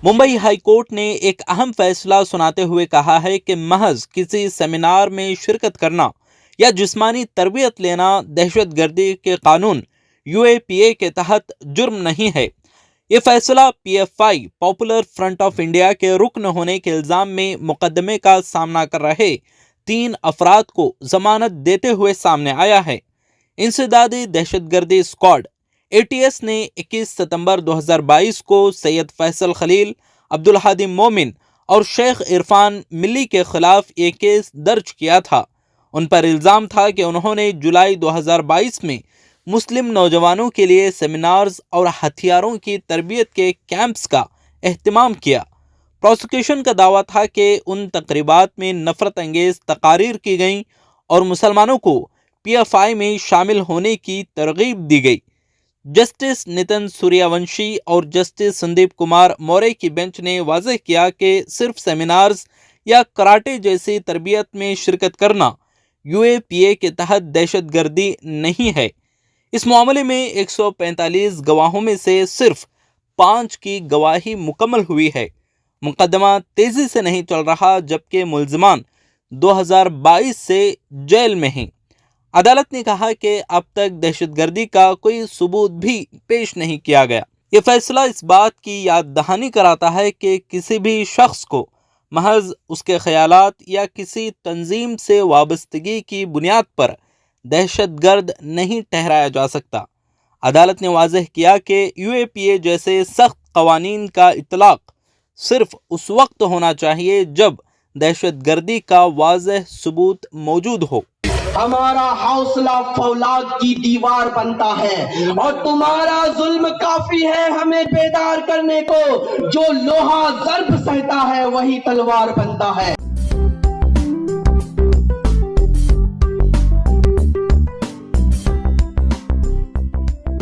Mumbai high court نے ایک اہم فیصلہ سناتے ہوئے کہا ہے کہ محض کسی سیمینار میں شرکت کرنا یا جسمانی تربیت لینا دہشت گردی کے قانون UAPA کے تحت جرم نہیں ہے۔ یہ فیصلہ PFI popular front of India کے رکن ہونے کے الزام میں مقدمے کا سامنا کر رہے 3 افراد کو ضمانت دیتے ہوئے سامنے آیا ہے۔ انسدادی دہشت گردی اسکواڈ ATS نے 21 ستمبر 2022 کو سید فیصل خلیل، عبدالہادی مومن اور شیخ عرفان ملی کے خلاف یہ کیس درج کیا تھا۔ ان پر الزام تھا کہ انہوں نے جولائی 2022 میں مسلم نوجوانوں کے لیے سیمینارز اور ہتھیاروں کی تربیت کے کیمپس کا اہتمام کیا۔ پروسیکیوشن کا دعویٰ تھا کہ ان تقریبات میں نفرت انگیز تقاریر کی گئیں اور مسلمانوں کو PFI میں شامل ہونے کی ترغیب دی گئی۔ جسٹس نتن سوریا ونشی اور جسٹس سندیپ کمار موریہ کی بینچ نے واضح کیا کہ صرف سیمینارز یا کراٹے جیسی تربیت میں شرکت کرنا UAPA کے تحت دہشت گردی نہیں ہے۔ اس معاملے میں 145 گواہوں میں سے صرف 5 کی گواہی مکمل ہوئی ہے۔ مقدمہ تیزی سے نہیں چل رہا جبکہ ملزمان 2022 سے جیل میں ہیں۔ عدالت نے کہا کہ اب تک دہشت گردی کا کوئی ثبوت بھی پیش نہیں کیا گیا۔ یہ فیصلہ اس بات کی یاد دہانی کراتا ہے کہ کسی بھی شخص کو محض اس کے خیالات یا کسی تنظیم سے وابستگی کی بنیاد پر دہشت گرد نہیں ٹھہرایا جا سکتا۔ عدالت نے واضح کیا کہ UAPA جیسے سخت قوانین کا اطلاق صرف اس وقت ہونا چاہیے جب دہشت گردی کا واضح ثبوت موجود ہو۔ ہمارا حوصلہ فولاد کی دیوار بنتا ہے اور تمہارا ظلم کافی ہے ہمیں بیدار کرنے کو۔ جو لوہا ضرب سہتا ہے وہی تلوار بنتا ہے۔